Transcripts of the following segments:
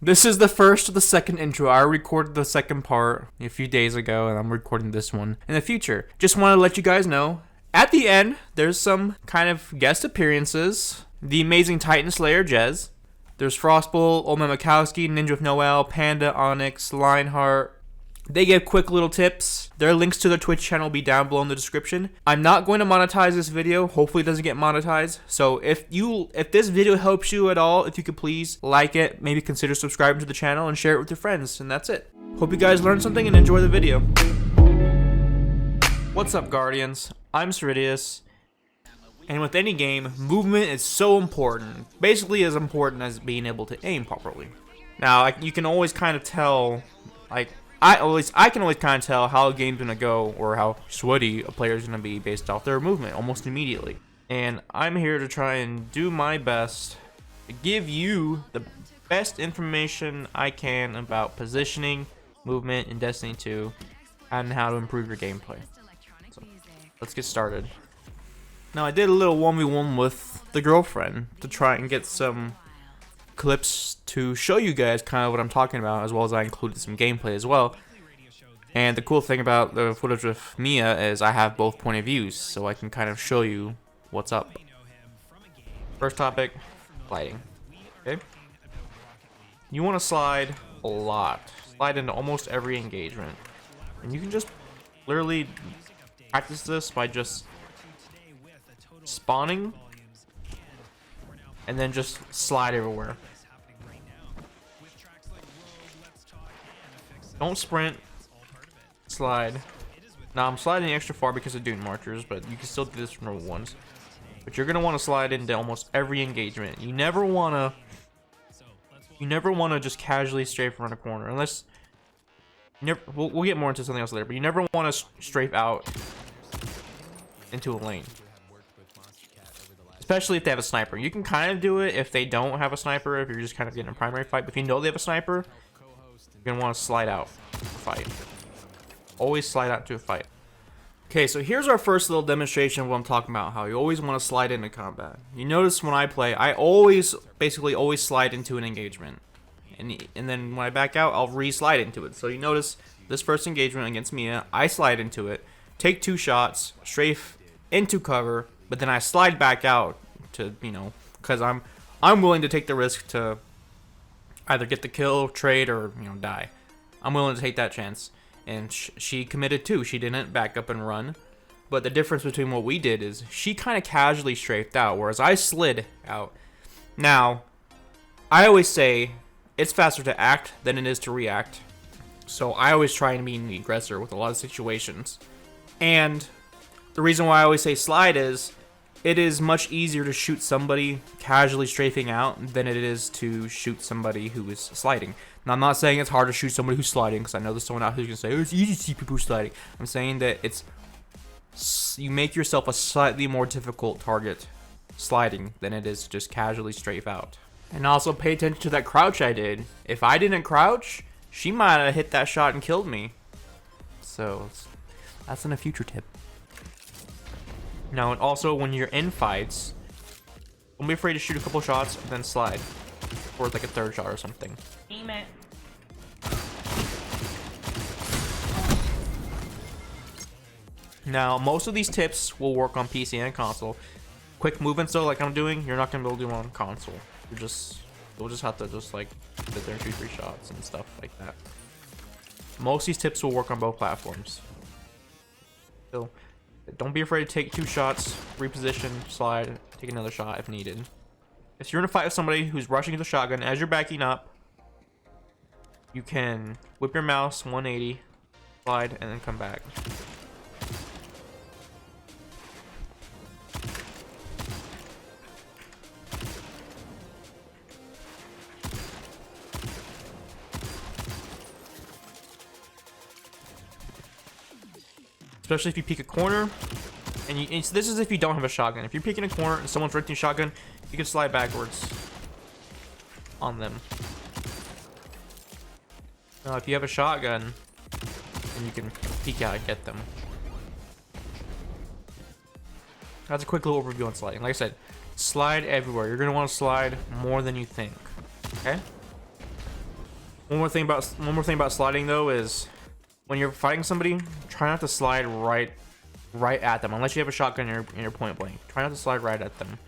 This is the first of the second intro. I recorded the second part a few days ago, and I'm recording this one in the future. Just want to let you guys know, at the end, there's some kind of guest appearances. The amazing Titan Slayer, Jez. There's Frostbull, Old Man Mikowski, Ninja with Noel, Panda, Onyx, Lionheart. They give quick little tips. Their links to their Twitch channel will be down below in the description. I'm not going to monetize this video. Hopefully it doesn't get monetized. So if this video helps you at all, if you could please like it, maybe consider subscribing to the channel and share it with your friends. And that's it. Hope you guys learned something and enjoy the video. What's up, Guardians? I'm Cerridius. And with any game, movement is so important. Basically as important as being able to aim properly. Now, you can always kind of tell, I can always kind of tell how a game's gonna go or how sweaty a player's gonna be based off their movement almost immediately. And I'm here to try and do my best to give you the best information I can about positioning, movement in Destiny 2, and how to improve your gameplay. So, let's get started. Now, I did a little 1v1 with the girlfriend to try and get some clips to show you guys kind of what I'm talking about, as well as I included some gameplay as well. And the cool thing about the footage with Mia is I have both point of views, so I can kind of show you what's up. First topic, sliding. Okay, you want to slide a lot, slide into almost every engagement, and you can just literally practice this by just spawning and then just slide everywhere. Don't sprint, slide. Now I'm sliding extra far because of Dune Marchers, but you can still do this from normal ones. But you're gonna want to slide into almost every engagement. You never wanna just casually strafe around a corner, unless we'll get more into something else later. But you never want to strafe out into a lane, especially if they have a sniper. You can kind of do it if they don't have a sniper, if you're just kind of getting a primary fight. But if you know they have a sniper, you're gonna want to slide out to a fight. Always slide out to a fight. Okay, so here's our first little demonstration of what I'm talking about, how you always want to slide into combat. You notice when I play, I basically always slide into an engagement. And then when I back out, I'll re-slide into it. So you notice this first engagement against Mia, I slide into it, take 2 shots, strafe into cover, but then I slide back out to, because I'm willing to take the risk to either get the kill, trade, or die. I'm willing to take that chance, and she committed too. She didn't back up and run, but the difference between what we did is she kind of casually strafed out, whereas I slid out. Now, I always say it's faster to act than it is to react, so I always try and be the aggressor with a lot of situations. And the reason why I always say slide is it is much easier to shoot somebody casually strafing out than it is to shoot somebody who is sliding. Now, I'm not saying it's hard to shoot somebody who's sliding, because I know there's someone out who's going to say, oh, it's easy to see people sliding. I'm saying that you make yourself a slightly more difficult target sliding than it is to just casually strafe out. And also pay attention to that crouch I did. If I didn't crouch, she might have hit that shot and killed me. So that's in a future tip. Now, and also when you're in fights, don't be afraid to shoot a couple shots and then slide, or like a third shot or something. Aim it. Now, most of these tips will work on PC and console. Quick movements though, like I'm doing, you're not gonna be able to do on console. You'll just have to just like sit there and shoot 3 shots and stuff like that. Most of these tips will work on both platforms. So don't be afraid to take 2 shots, reposition, slide, take another shot if needed. If you're in a fight with somebody who's rushing the shotgun, as you're backing up, you can whip your mouse 180, slide, and then come back. Especially if you peek a corner, and this is if you don't have a shotgun. If you're peeking a corner and someone's renting a shotgun, you can slide backwards on them. Now, if you have a shotgun, then you can peek out and get them. That's a quick little overview on sliding. Like I said, slide everywhere. You're going to want to slide more than you think. Okay? One more thing about sliding though is when you're fighting somebody, try not to slide right at them unless you have a shotgun in your point blank. Try not to slide right at them.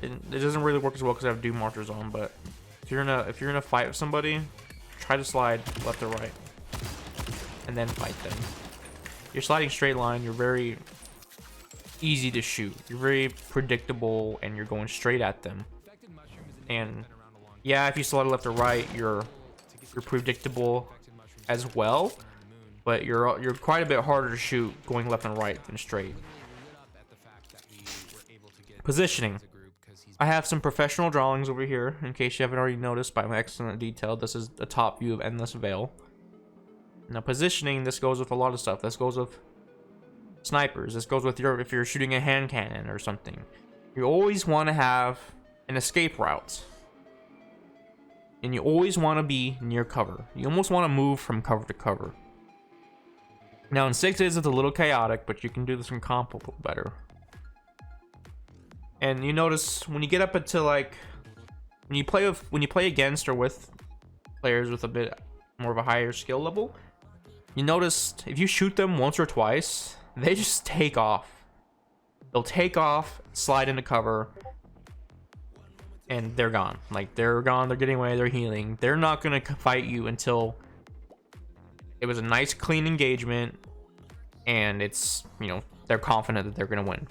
It doesn't really work as well because I have doom markers on, but if you're in a fight with somebody, try to slide left or right and then fight them. You're sliding straight line, you're very easy to shoot. You're very predictable and you're going straight at them. And yeah, if you slide left or right, you're predictable as well, but you're quite a bit harder to shoot going left and right than straight. Positioning. I have some professional drawings over here in case you haven't already noticed by my excellent detail. This is the top view of Endless Veil. Now positioning, this goes with a lot of stuff. This goes with snipers. This goes with if you're shooting a hand cannon or something. You always want to have an escape route. And you always want to be near cover. You almost want to move from cover to cover. Now in 6 it's a little chaotic, but you can do this in comp a little better. And you notice when you get up into like when you play against or with players with a bit more of a higher skill level, you notice if you shoot them once or twice, they just take off. They'll take off, slide into cover, and they're gone. Like they're gone, they're getting away, they're healing. They're not gonna fight you until it was a nice clean engagement and it's, you know, they're confident that they're gonna win.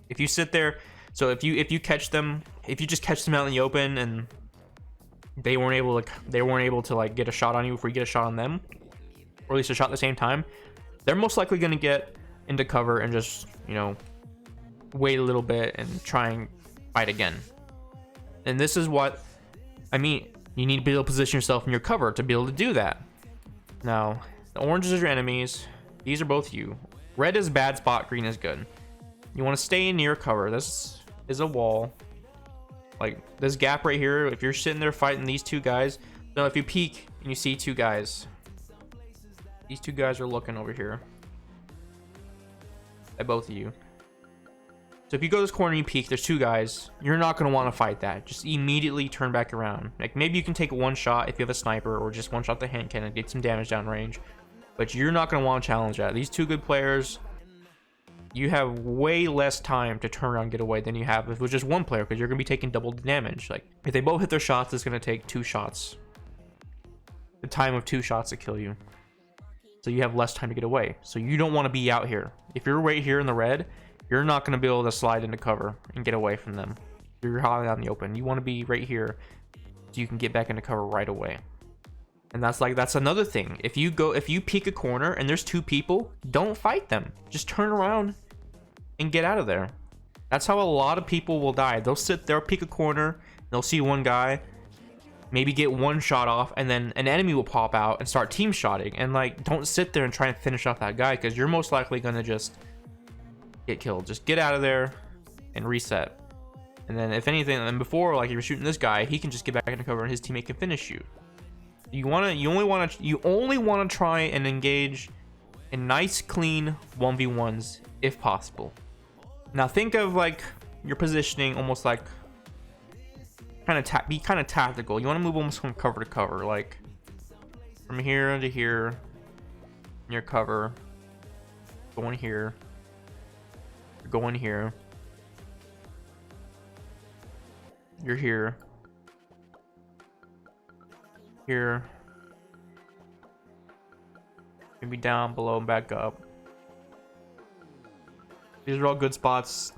If you sit there, so if you catch them, if you just catch them out in the open and they weren't able to like get a shot on you before you get a shot on them, or at least a shot at the same time, they're most likely gonna get into cover and just, you know, wait a little bit and try and fight again. And this is what I mean. You need to be able to position yourself in your cover to be able to do that. Now, the oranges are your enemies. These are both you. Red is bad spot, green is good. You want to stay in near cover. This is a wall. Like this gap right here, if you're sitting there fighting these two guys, now if you peek and you see two guys, these two guys are looking over here at both of you. So if you go to this corner and you peek, there's two guys, you're not going to want to fight that. Just immediately turn back around. Like maybe you can take one shot if you have a sniper, or just one shot the hand cannon, get some damage down range, but you're not going to want to challenge that. These two good players, you have way less time to turn around and get away than you have if it was just one player, because you're going to be taking double the damage. Like if they both hit their shots, it's going to take 2 shots. The time of 2 shots to kill you. So you have less time to get away. So you don't want to be out here. If you're right here in the red, you're not going to be able to slide into cover and get away from them. You're hiding out in the open. You want to be right here so you can get back into cover right away. And that's another thing. If you peek a corner and there's 2 people, don't fight them. Just turn around and get out of there. That's how a lot of people will die. They'll peek a corner, they'll see one guy, maybe get 1 shot off, and then an enemy will pop out and start team shotting. And like, don't sit there and try and finish off that guy, because you're most likely gonna just get killed. Just get out of there and reset. And then if anything, and before, like if you're shooting this guy, he can just get back into cover and his teammate can finish you. You only want to try and engage in nice clean 1v1s if possible. Now think of like your positioning almost like be kind of tactical. You want to move almost from cover to cover, like from here to here, near cover, going here, going here, you're here, here, maybe down, below, and back up. These are all good spots,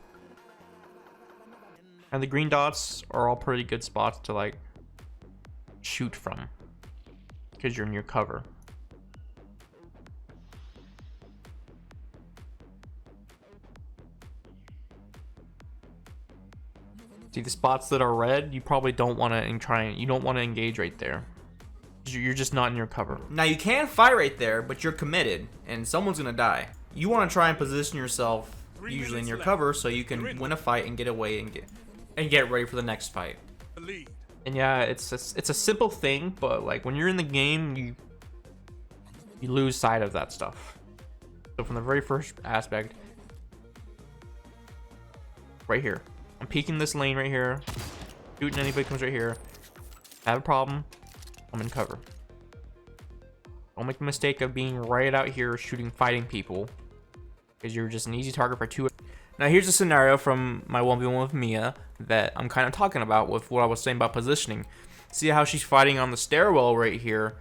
and the green dots are all pretty good spots to like shoot from because you're near cover. See, the spots that are red, you probably don't want to you don't want to engage right there. You're just not in your cover. Now you can fight right there, but you're committed and someone's gonna die. You want to try and position yourself usually in your cover so you can win a fight and get away and get ready for the next fight. And yeah, it's a simple thing, but like when you're in the game, you lose sight of that stuff. So from the very first aspect, right here, I'm peeking this lane right here, shooting anybody comes right here. I have a problem. I'm in cover. Don't make the mistake of being right out here shooting fighting people, because you're just an easy target for 2. Now here's a scenario from my 1v1 with Mia that I'm kind of talking about with what I was saying about positioning. See how she's fighting on the stairwell right here?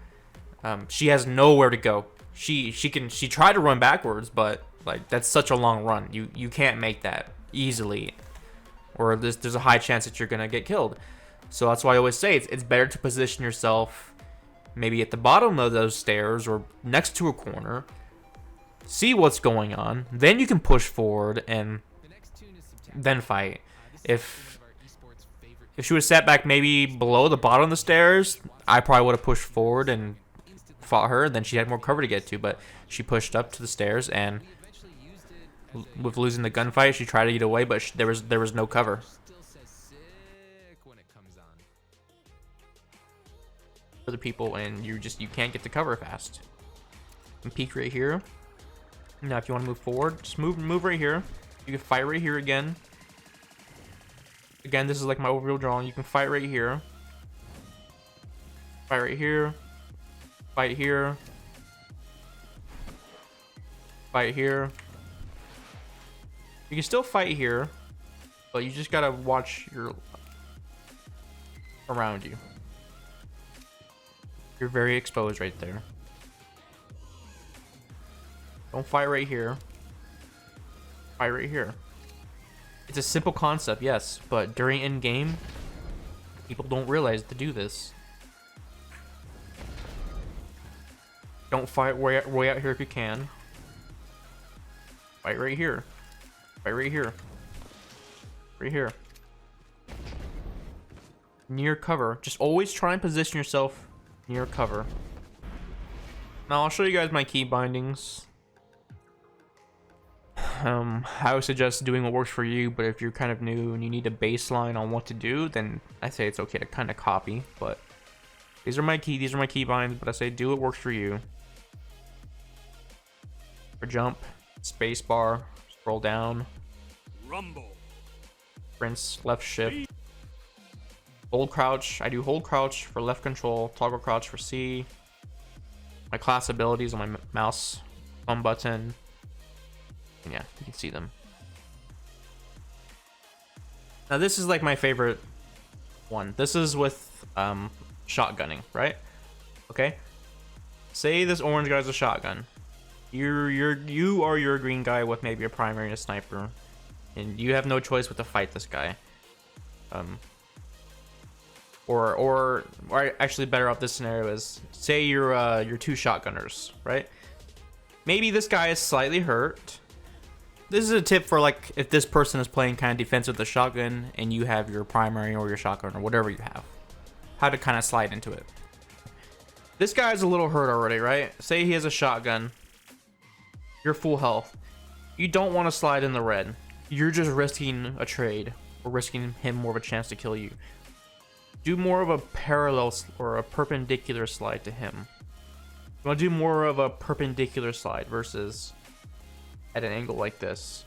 She has nowhere to go. She tried to run backwards, but like that's such a long run. You can't make that easily, or there's a high chance that you're gonna get killed. So that's why I always say it's better to position yourself maybe at the bottom of those stairs or next to a corner. See what's going on, then you can push forward and then fight. If she would have sat back maybe below the bottom of the stairs, I probably would have pushed forward and fought her. Then she had more cover to get to, but she pushed up to the stairs, and with losing the gunfight, she tried to get away, but there was no cover. Other people, and you can't get to cover fast. You can peek right here. Now if you want to move forward, just move right here. You can fight right here again. Again, this is like my overall drawing. You can fight right here. Fight right here. Fight here. Fight here. You can still fight here, but you just gotta watch your around you. You're very exposed right there. Don't fight right here. Fight right here. It's a simple concept, yes, but during in-game, people don't realize to do this. Don't fight way out here if you can. Fight right here. Fight right here. Right here. Near cover. Just always try and position yourself near cover. Now I'll show you guys my key bindings. I would suggest doing what works for you, but if you're kind of new and you need a baseline on what to do, then I say it's okay to kind of copy. But these are my key binds, but I say do what works for you. For jump, space bar, scroll down, rumble, rinse, left shift, hold crouch. I do hold crouch for left control, toggle crouch for C. My class abilities on my mouse, thumb button. And yeah, you can see them. Now this is like my favorite one. This is with shotgunning, right? Okay. Say this orange guy's a shotgun. You are your green guy with maybe a primary and a sniper, and you have no choice but to fight this guy. Or actually better off this scenario is say you're 2 shotgunners, right? Maybe this guy is slightly hurt. This is a tip for like if this person is playing kind of defense with the shotgun and you have your primary or your shotgun or whatever you have, how to kind of slide into it. This guy's a little hurt already, right? Say he has a shotgun. You're full health. You don't want to slide in the red. You're just risking a trade or risking him more of a chance to kill you. Do more of a parallel or a perpendicular slide to him. You want to do more of a perpendicular slide versus at an angle like this.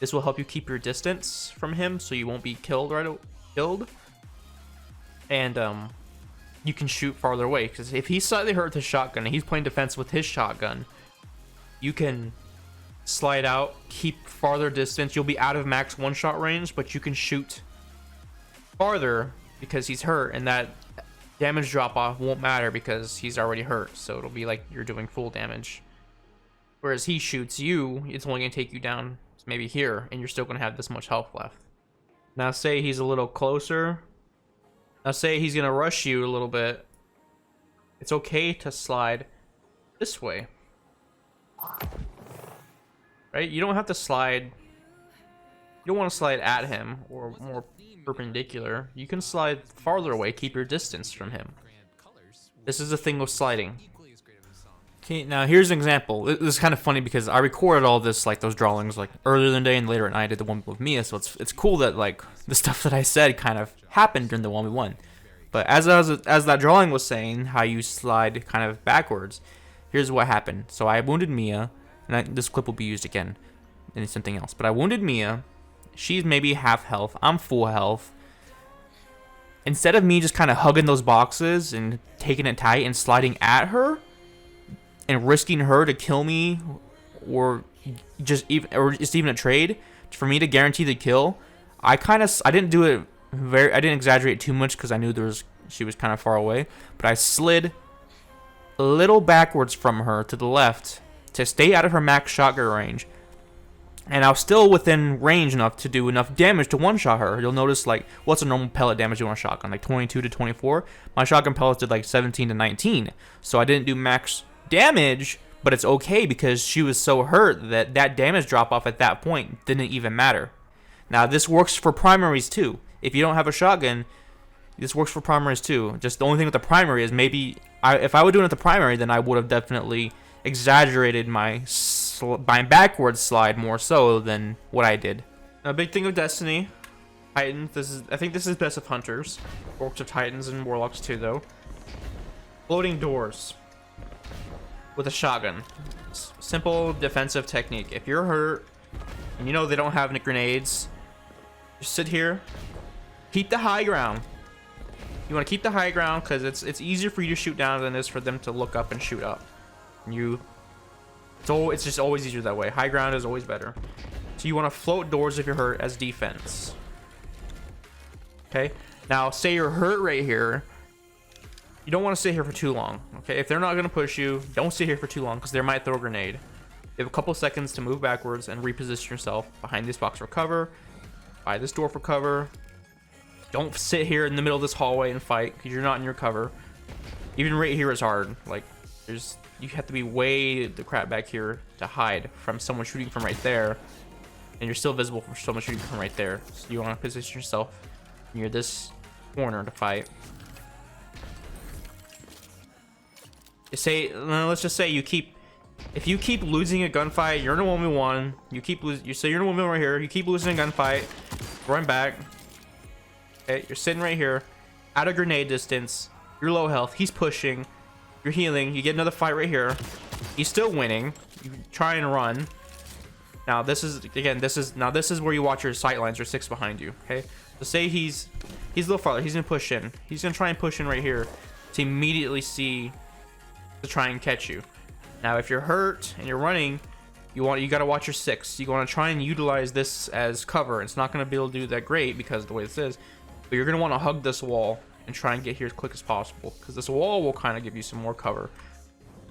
This will help you keep your distance from him so you won't be killed and you can shoot farther away, because if he's slightly hurt with his shotgun and he's playing defense with his shotgun, you can slide out, keep farther distance. You'll be out of max one-shot range, but you can shoot farther because he's hurt, and that damage drop-off won't matter because he's already hurt, so it'll be like you're doing full damage. Whereas he shoots you, it's only going to take you down maybe here, and you're still going to have this much health left. Now say he's a little closer. Now say he's going to rush you a little bit. It's okay to slide this way. Right? You don't have to slide. You don't want to slide at him or more perpendicular. You can slide farther away, keep your distance from him. This is the thing with sliding. Okay, now here's an example. This is kind of funny because I recorded all this, like those drawings, like earlier in the day and later at night. I did the one with Mia, so it's cool that like the stuff that I said kind of happened during the 1v1. But as that drawing was saying, how you slide kind of backwards, here's what happened. So I wounded Mia, and this clip will be used again in something else. But I wounded Mia. She's maybe half health. I'm full health. instead of me just kind of hugging those boxes and taking it tight and sliding at her and risking her to kill me, or just even a trade for me to guarantee the kill, I didn't do it I didn't exaggerate too much because I knew she was kind of far away, but I slid a little backwards from her to the left to stay out of her max shotgun range. And I was still within range enough to do enough damage to one-shot her. You'll notice, like, what's a normal pellet damage on a shotgun? Like 22 to 24. My shotgun pellets did like 17 to 19. So I didn't do max damage, but it's okay because she was so hurt that that damage drop-off at that point didn't even matter. Now, this works for primaries too. If you don't have a shotgun, this works for primaries too. Just the only thing with the primary is maybe, if I were doing it with the primary, then I would have definitely exaggerated my backwards slide more so than what I did. A big thing of Destiny, Titans. I think this is best of Hunters, Orcs of Titans and Warlocks too, though. Floating doors with a shotgun. Simple defensive technique. If you're hurt and you know they don't have any grenades, just sit here. Keep the high ground. You want to keep the high ground because it's easier for you to shoot down than it is for them to look up and shoot up. It's just always easier that way. High ground is always better. So you want to float doors if you're hurt as defense. Okay. Now, say you're hurt right here. You don't want to sit here for too long. Okay. If they're not going to push you, don't sit here for too long because they might throw a grenade. You have a couple seconds to move backwards and reposition yourself behind this box for cover, by this door for cover. Don't sit here in the middle of this hallway and fight because you're not in your cover. Even right here is hard. Like, you have to be way the crap back here to hide from someone shooting from right there, and you're still visible from someone shooting from right there. So you want to position yourself near this corner to fight. Let's just say if you keep losing a gunfight, you're in a 1v1. You say you're in a 1v1 right here. You keep losing a gunfight, run back. Okay, you're sitting right here, out of grenade distance. You're low health. He's pushing. You're healing. You get another fight right here. He's still winning. You try and run. Now this is where you watch your sight lines. Your six behind you. Okay. So say he's a little farther. He's gonna push in. He's gonna try and push in right here to immediately see to try and catch you. Now if you're hurt and you're running, you gotta watch your six. You want to try and utilize this as cover. It's not gonna be able to do that great because of the way this is. But you're gonna want to hug this wall and try and get here as quick as possible because this wall will kind of give you some more cover.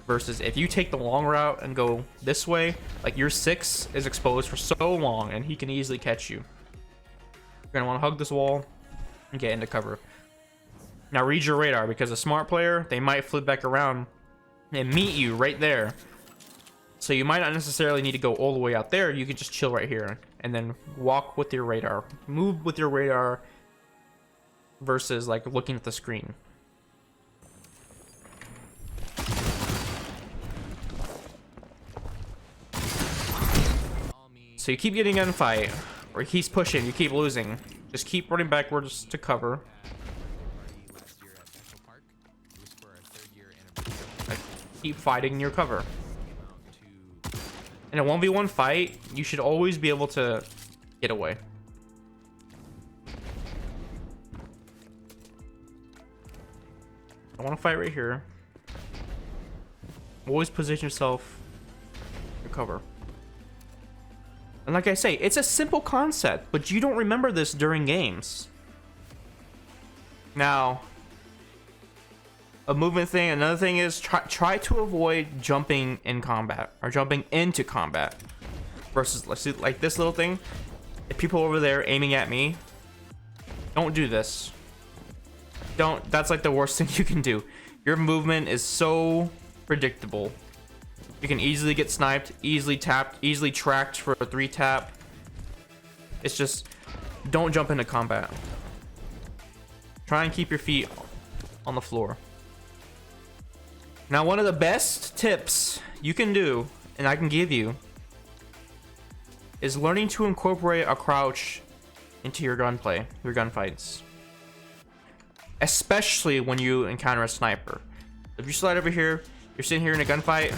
Versus if you take the long route and go this way, like your six is exposed for so long and he can easily catch you. You're gonna want to hug this wall and get into cover. Now read your radar because a smart player, they might flip back around and meet you right there. So you might not necessarily need to go all the way out there. You can just chill right here and then walk with your radar, move with your radar versus like looking at the screen. So you keep getting in a fight, or he's pushing, you keep losing. Just keep running backwards to cover. Like, keep fighting in your cover. In a 1v1 fight, you should always be able to get away. I want to fight right here. Always position yourself to cover. And like I say, it's a simple concept, but you don't remember this during games. Now, a movement thing, another thing is try to avoid jumping in combat or jumping into combat. Versus, let's see, like this little thing. If people over there aiming at me, don't do this. That's like the worst thing you can do. Your movement is so predictable. You can easily get sniped, easily tapped, easily tracked for a 3-tap. It's just, don't jump into combat. Try and keep your feet on the floor. Now, one of the best tips you can do, and I can give you, is learning to incorporate a crouch into your gunplay, your gunfights. Especially when you encounter a sniper. If you slide over here, you're sitting here in a gunfight,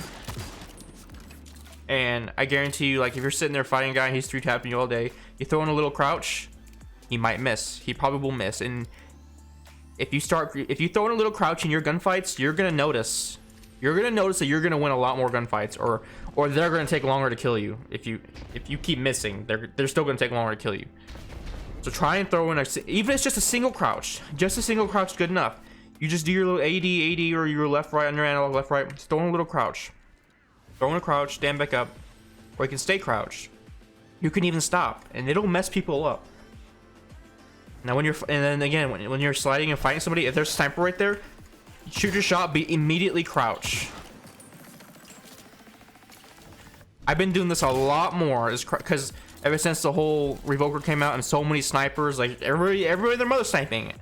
and I guarantee you, like, if you're sitting there fighting a guy, he's 3-tapping you all day, you throw in a little crouch, he might miss. He probably will miss. And if you throw in a little crouch in your gunfights, you're gonna notice. You're gonna notice that you're gonna win a lot more gunfights, or they're gonna take longer to kill you. If you keep missing, they're still gonna take longer to kill you. So try and throw in even if it's just a single crouch. Just a single crouch is good enough. You just do your little AD, or your left, right on your analog, left, right. Just throw in a little crouch. Throw in a crouch, stand back up, or you can stay crouched. You can even stop, and it'll mess people up. Now and then again, when you're sliding and fighting somebody, if there's a sniper right there, shoot your shot, be immediately crouch. I've been doing this a lot more, because ever since the whole Revoker came out and so many snipers, like everybody their mother sniping.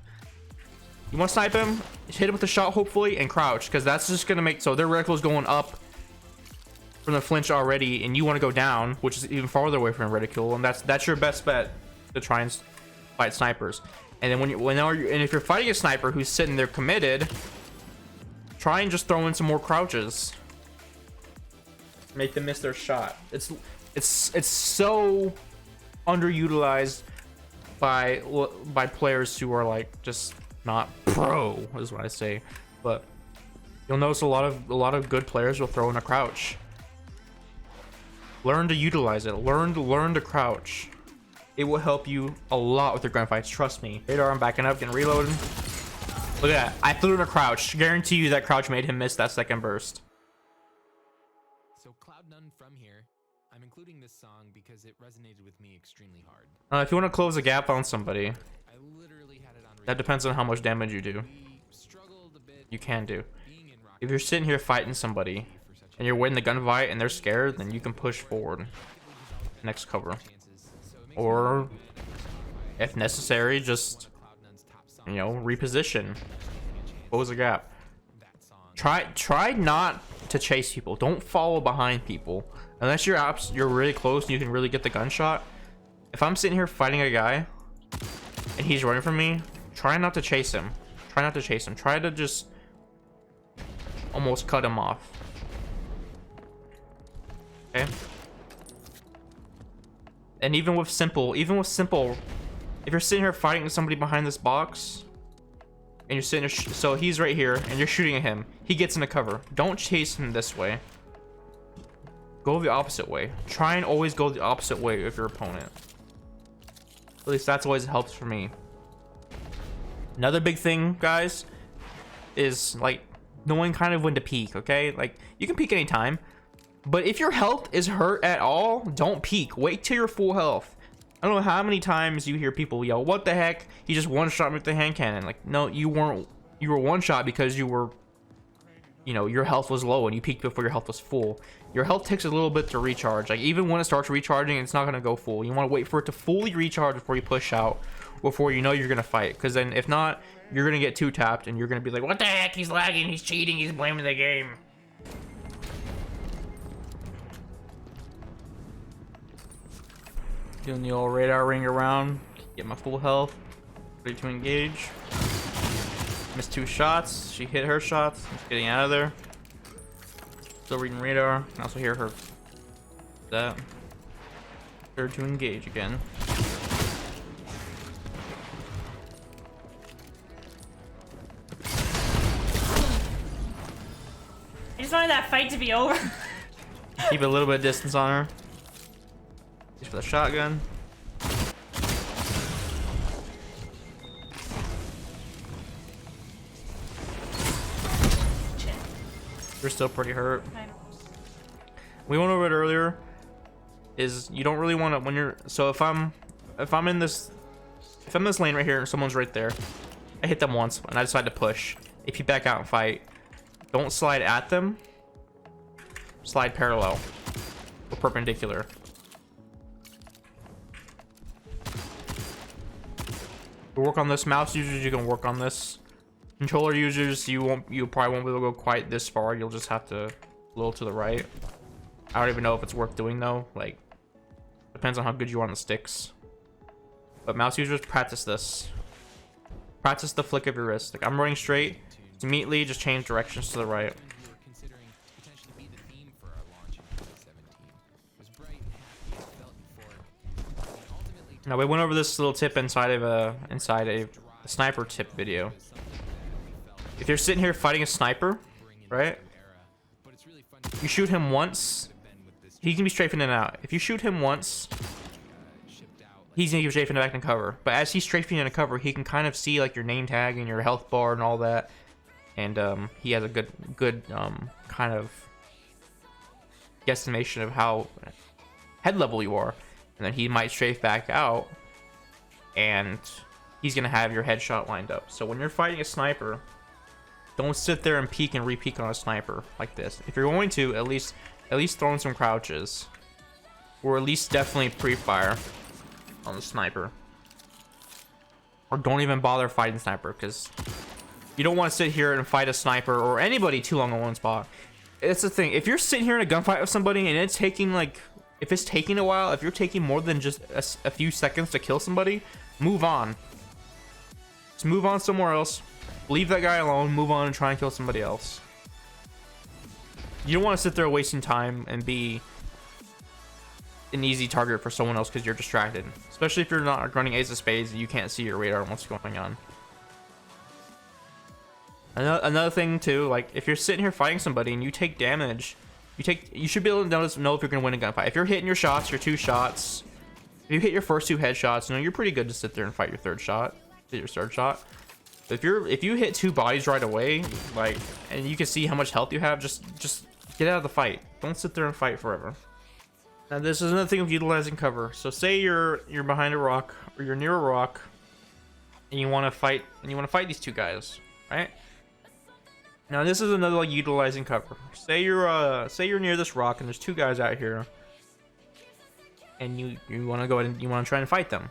You want to snipe him, hit him with a shot hopefully, and crouch, because that's just gonna make so their reticle is going up from the flinch already, and you want to go down, which is even farther away from reticule, and that's your best bet to try and fight snipers. And then if you're fighting a sniper who's sitting there committed, try and just throw in some more crouches, make them miss their shot. It's so underutilized by players who are like just not pro, is what I say. But you'll notice a lot of good players will throw in a crouch. Learn to utilize it. Learn to crouch. It will help you a lot with your gunfights. Trust me. Radar, I'm backing up, getting reloaded. Look at that. I threw in a crouch. Guarantee you that crouch made him miss that second burst. So Cloud9 from here. I'm including this song because it resonated with me extremely hard. If you want to close a gap on somebody, I literally had it on that depends on how much damage you do. You can do. If you're sitting here fighting somebody and you're winning the gunfight and they're scared, then you can push forward. Next cover. Or if necessary, just reposition. Close a gap. Try not to chase people. Don't follow behind people. Unless you're really close and you can really get the gunshot. If I'm sitting here fighting a guy and he's running from me, try not to chase him. Try not to chase him. Try to just almost cut him off. Okay? And even with simple, if you're sitting here fighting somebody behind this box, and you're sitting here, so he's right here, and you're shooting at him, he gets into cover. Don't chase him this way. Go the opposite way. Try and always go the opposite way of your opponent. At least that's always helps for me. Another big thing, guys, is like knowing kind of when to peek. Okay, like you can peek anytime. But if your health is hurt at all, don't peek. Wait till you're full health. I don't know how many times you hear people yell, "What the heck? He just one-shot me with the hand cannon." Like, no, you weren't. You were one-shot because you were, your health was low and you peeked before your health was full. Your health takes a little bit to recharge. Like, even when it starts recharging, it's not going to go full. You want to wait for it to fully recharge before you push out, before you know you're going to fight. Because then, if not, you're going to get two-tapped and you're going to be like, "What the heck? He's lagging. He's cheating. He's blaming the game." Doing the old radar ring around, get my full health, ready to engage. Missed 2 shots. She hit her shots. Just getting out of there. Still reading radar. Can also hear her. That. Her to engage again. I just wanted that fight to be over. Keep a little bit of distance on her. Just for the shotgun. You're still pretty hurt. We went over it earlier. Is you don't really want to when you're if I'm in this lane right here and someone's right there, I hit them once and I decide to push. If you back out and fight, don't slide at them. Slide parallel or perpendicular. Work on this. Mouse users, you can work on this. Controller users, you probably won't be able to go quite this far. You'll just have to a little to the right. I don't even know if it's worth doing though. Like, depends on how good you are on the sticks. But mouse users, practice this. Practice the flick of your wrist. Like, I'm running straight. Immediately, just change directions to the right. Now we went over this little tip inside a sniper tip video. you're sitting here fighting a sniper, right? You shoot him once, he can be strafing in and out. If you shoot him once, he's gonna be strafing back in cover. But as he's strafing in a cover, he can kind of see like your name tag and your health bar and all that. And he has a good kind of guesstimation of how head level you are. And then he might strafe back out, and he's gonna have your headshot lined up. So when you're fighting a sniper, don't sit there and peek and re-peek on a sniper like this. If you're going to, at least throw in some crouches, or at least definitely pre-fire on the sniper, or don't even bother fighting sniper, because you don't want to sit here and fight a sniper or anybody too long on one spot. It's the thing. If you're sitting here in a gunfight with somebody and it's taking like, if it's taking a while, if you're taking more than just a few seconds to kill somebody, move on. Just move on somewhere else. Leave that guy alone. Move on and try and kill somebody else. You don't want to sit there wasting time and be an easy target for someone else because you're distracted. Especially if you're not running Ace of Spades and you can't see your radar and what's going on. Another thing too, like if you're sitting here fighting somebody and you take damage, you should be able to know if you're gonna win a gunfight. If you're hitting your shots, your 2 shots, if you hit your first 2 headshots, you know you're pretty good to sit there and fight your 3rd shot, hit your 3rd shot. But if you hit 2 bodies right away, like, and you can see how much health you have, just get out of the fight. Don't sit there and fight forever. Now this is another thing of utilizing cover. So say you're behind a rock or you're near a rock, and you want to fight these 2 guys, right? Now this is another like utilizing cover. Say you're near this rock and there's 2 guys out here, and you want to go ahead and you want to try and fight them.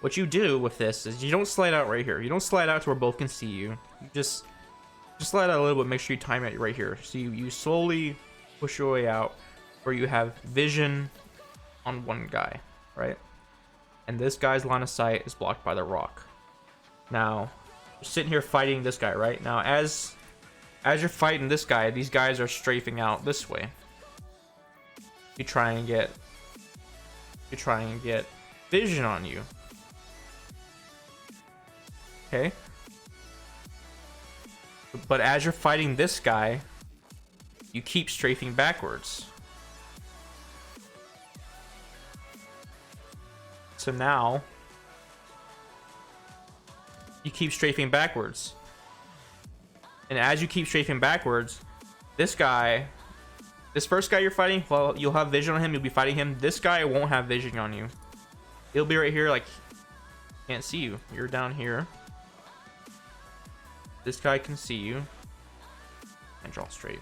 What you do with this is you don't slide out right here. You don't slide out to where both can see you. You just slide out a little bit. Make sure you time it right here. So you slowly push your way out where you have vision on one guy, right? And this guy's line of sight is blocked by the rock. Now you're sitting here fighting this guy, right? Now as you're fighting this guy, these guys are strafing out this way. You try and get vision on you. Okay? But as you're fighting this guy, you keep strafing backwards. So now you keep strafing backwards. And as you keep strafing backwards, this first guy you're fighting, well, you'll have vision on him. You'll be fighting him. This guy won't have vision on you. He'll be right here, like, can't see you. You're down here. This guy can see you. And draw straight.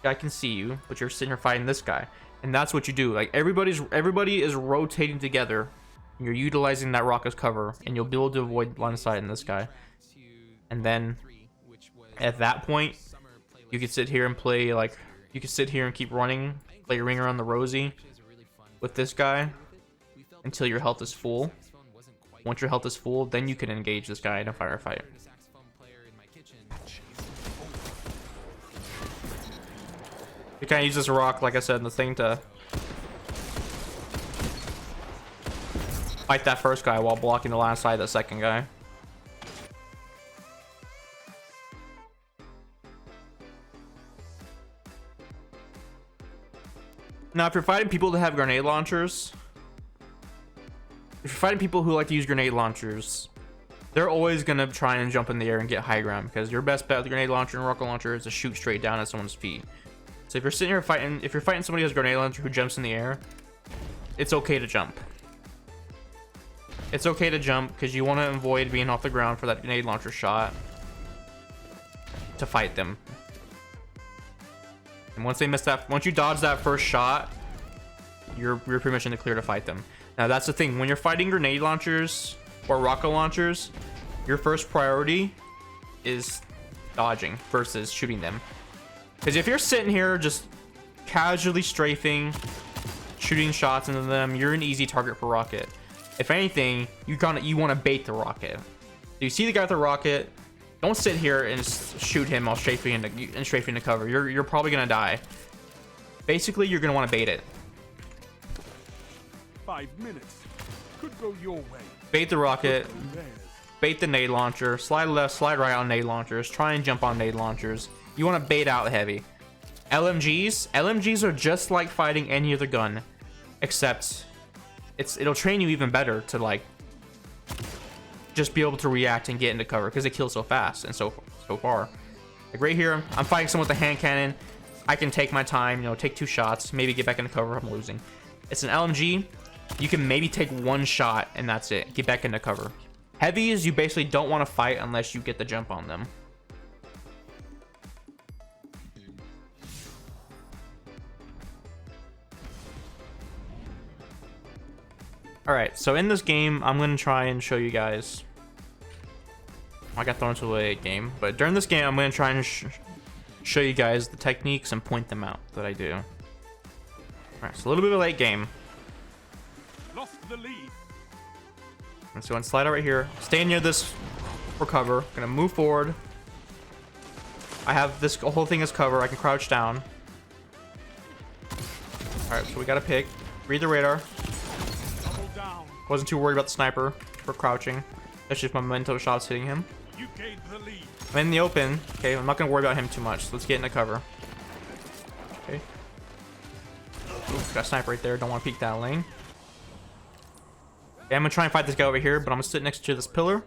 Guy can see you, but you're sitting here fighting this guy. And that's what you do. Like, everybody is rotating together. You're utilizing that rock as cover, and you'll be able to avoid line of sight in this guy. And then at that point, you can sit here and play, like, you can sit here and keep running, play Ring Around the Rosie with this guy until your health is full. Once your health is full, then you can engage this guy in a firefight. You kind of use this rock, like I said, in the thing to fight that first guy while blocking the last side of the second guy. Now, if you're fighting people that have grenade launchers, if you're fighting people who like to use grenade launchers, they're always going to try and jump in the air and get high ground, because your best bet with a grenade launcher and rocket launcher is to shoot straight down at someone's feet. So if you're sitting here fighting, if you're fighting somebody who has a grenade launcher who jumps in the air, it's okay to jump. It's okay to jump because you want to avoid being off the ground for that grenade launcher shot to fight them. And once they miss that, once you dodge that first shot, you're pretty much in the clear to fight them. Now that's the thing, when you're fighting grenade launchers or rocket launchers, your first priority is dodging versus shooting them. Because if you're sitting here just casually strafing, shooting shots into them, you're an easy target for rocket. If anything, you want to bait the rocket. So you see the guy with the rocket, don't sit here and shoot him while strafing into cover. You're probably gonna die. Basically, you're gonna want to bait it. 5 minutes could go your way. Bait the rocket. bait the nade launcher, slide left, slide right on nade launchers, try and jump on nade launchers. You want to bait out heavy. LMGs are just like fighting any other gun, except it'll train you even better to like just be able to react and get into cover because it kills so fast and so far. Like right here, I'm fighting someone with a hand cannon. I can take my time, you know, take 2 shots, maybe get back into cover if I'm losing. It's an LMG. You can maybe take 1 shot and that's it. Get back into cover. Heavies, you basically don't want to fight unless you get the jump on them. Alright, so in this game, I'm going to try and show you guys. I got thrown into a game, but during this game, I'm going to try and show you guys the techniques and point them out that I do. Alright, so a little bit of a late game. Lost the lead. Let's go and slide out right here. Stay near this for cover. Gonna move forward. I have this whole thing as cover. I can crouch down. Alright, so we got to pick. Read the radar. Wasn't too worried about the sniper for crouching. That's just my mental shots hitting him. You gained the lead. I'm in the open. Okay, I'm not gonna worry about him too much. So let's get into cover. Okay. Ooh, got a sniper right there. Don't want to peek that lane. Okay, I'm gonna try and fight this guy over here, but I'm gonna sit next to this pillar.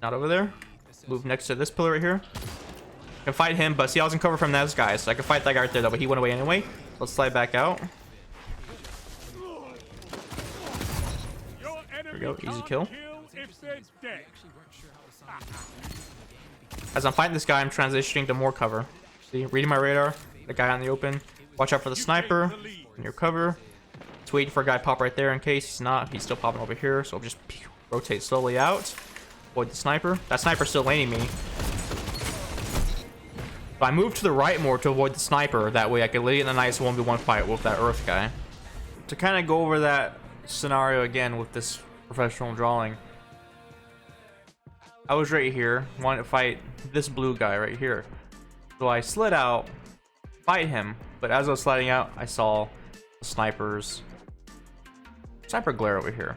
Not over there. Move next to this pillar right here. I can fight him, but see, I was in cover from those guys, so I can fight that guy right there, though, but he went away anyway. Let's slide back out. There we go, easy kill. As I'm fighting this guy, I'm transitioning to more cover. See, reading my radar, the guy on the open. Watch out for the sniper in your cover. Just waiting for a guy to pop right there in case he's not. He's still popping over here, so I'll just rotate slowly out. Avoid the sniper. That sniper's still laning me. But I move to the right more to avoid the sniper. That way I can lead in a nice 1v1 fight with that Earth guy. To kind of go over that scenario again with this professional drawing. I was right here, wanted to fight this blue guy right here. So I slid out, fight him, but as I was sliding out, I saw the sniper glare over here.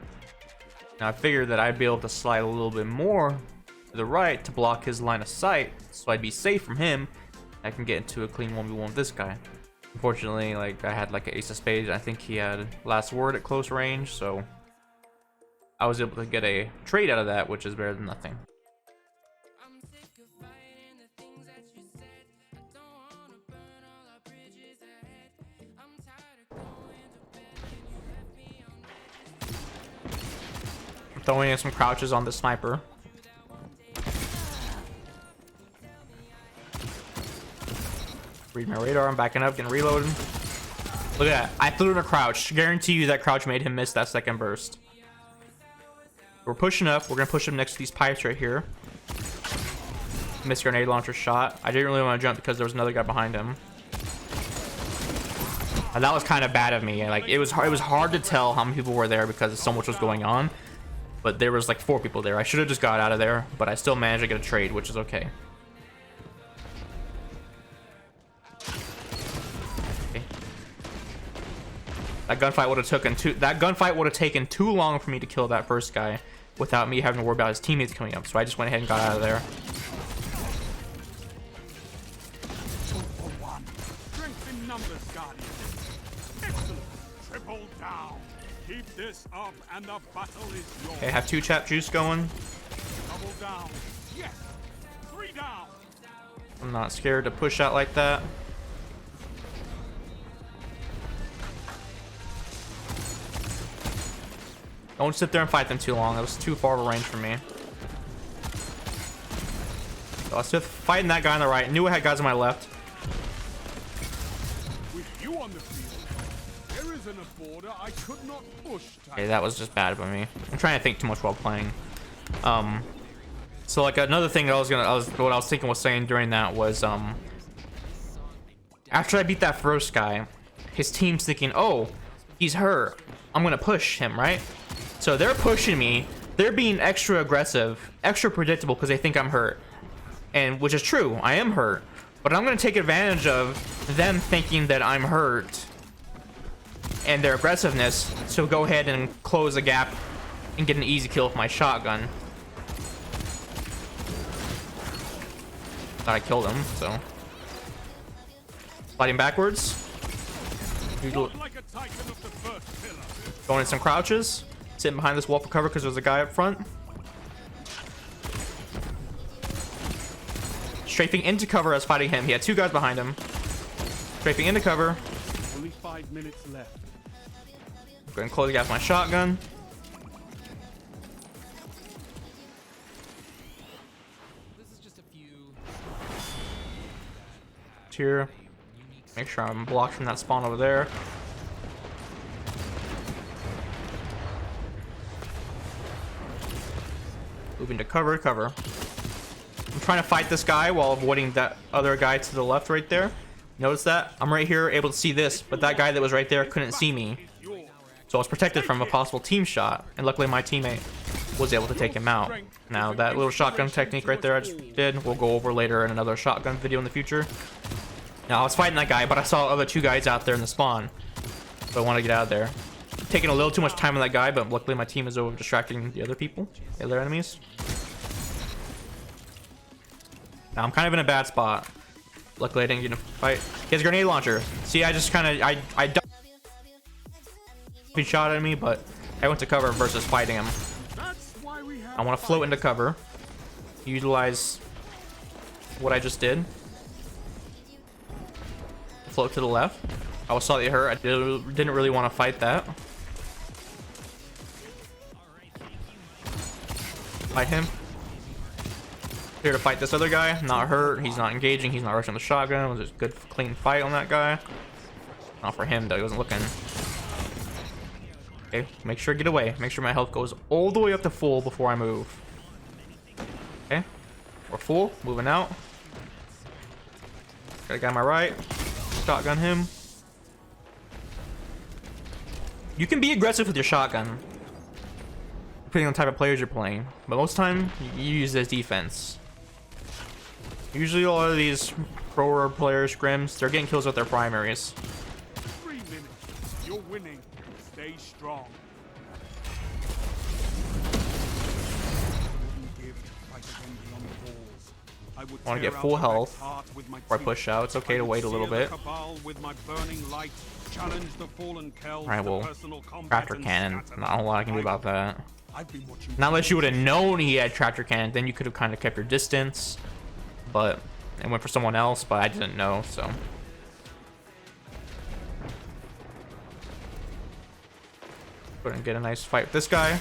Now I figured that I'd be able to slide a little bit more to the right to block his line of sight, so I'd be safe from him. I can get into a clean 1v1 with this guy. Unfortunately, like, I had like an ace of spades. I think he had last word at close range, so I was able to get a trade out of that, which is better than nothing. I'm throwing in some crouches on the sniper. Read my radar, I'm backing up, getting reloaded. Look at that, I threw in a crouch. Guarantee you that crouch made him miss that second burst. We're pushing up, we're gonna push him next to these pipes right here. Missed grenade launcher shot. I didn't really want to jump because there was another guy behind him. And that was kind of bad of me. Like it was hard to tell how many people were there because so much was going on. But there was like 4 people there. I should have just got out of there, but I still managed to get a trade, which is okay. That gunfight would have taken too long for me to kill that first guy without me having to worry about his teammates coming up. So I just went ahead and got out of there. Strength in numbers, Guardian. Excellent. Triple down. Keep this up and the battle is yours. Okay, I have 2 chap juice going. Double down. Yes. 3 down. I'm not scared to push out like that. Don't sit there and fight them too long. That was too far of a range for me. So I was just fighting that guy on the right. Knew I had guys on my left. With you on the field, there isn't a border I could not push. Okay, that was just bad by me. I'm trying to think too much while playing. So like another thing that what I was thinking was saying during that was after I beat that first guy, his team's thinking, oh, he's hurt. I'm gonna push him, right? So they're pushing me. They're being extra aggressive, extra predictable because they think I'm hurt. And which is true, I am hurt. But I'm gonna take advantage of them thinking that I'm hurt and their aggressiveness. So go ahead and close the gap and get an easy kill with my shotgun. Thought I killed him, so. Sliding backwards. Like a titan of the first pillar. Going in some crouches. Sitting behind this wall for cover because there's a guy up front. Strafing into cover as fighting him. He had 2 guys behind him. Strafing into cover. Only 5 minutes left. Going to close the gap with my shotgun. This is just a few Here. Make sure I'm blocked from that spawn over there. Moving to cover. I'm trying to fight this guy while avoiding that other guy to the left right there. Notice that? I'm right here able to see this, but that guy that was right there couldn't see me. So I was protected from a possible team shot, and luckily my teammate was able to take him out. Now that little shotgun technique right there I just did, we'll go over later in another shotgun video in the future. Now I was fighting that guy, but I saw other 2 guys out there in the spawn. So I want to get out of there. Taking a little too much time on that guy, but luckily my team is over distracting the other people, the other enemies. Now I'm kind of in a bad spot. Luckily I didn't get in a fight. He has a grenade launcher. See, I just kind of, I ducked. He shot at me, but I went to cover versus fighting him. I want to float into cover. Utilize what I just did. Float to the left. I was slightly hurt. I didn't really want to fight that. Fight him. Here to fight this other guy. Not hurt. He's not engaging. He's not rushing the shotgun. It was just a good, clean fight on that guy. Not for him, though. He wasn't looking. Okay, make sure to get away. Make sure my health goes all the way up to full before I move. Okay. We're full. Moving out. Got a guy on my right. Shotgun him. You can be aggressive with your shotgun, depending on the type of players you're playing. But most of the time, you use this defense. Usually, a lot of these pro players, scrims, they're getting kills with their primaries. 3 minutes. You're winning. Stay strong. I want to get full health before I push out. It's okay to wait a little bit. Alright, well, tractor cannon. Not a whole lot I can do about that. Not unless you would have known he had tractor cannon, then you could have kind of kept your distance. But it went for someone else, but I didn't know, so. Go ahead and get a nice fight with this guy.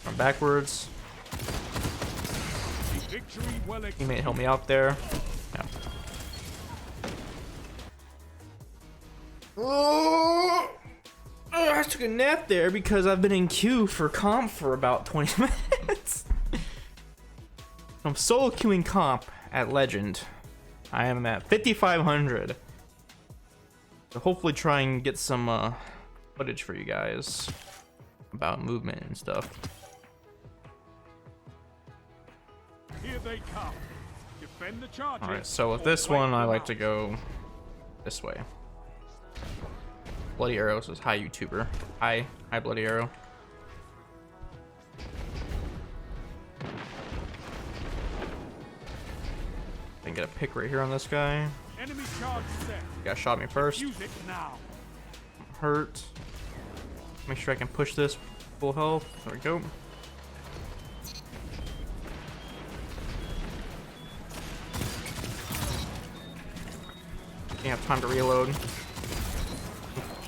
Run backwards. Teammate help me out there. Yeah. Oh, I took a nap there because I've been in queue for comp for about 20 minutes. I'm solo queuing comp at Legend. I am at 5,500. So hopefully try and get some footage for you guys about movement and stuff. Here they come. Defend the charges. All right, so with this one, I like to go this way. Bloody Arrow says, "Hi, YouTuber." Hi, Bloody Arrow. Can get a pick right here on this guy. Enemy charge set. Guy shot me first. Use it now. Hurt. Make sure I can push this full health. There we go. Can't have time to reload.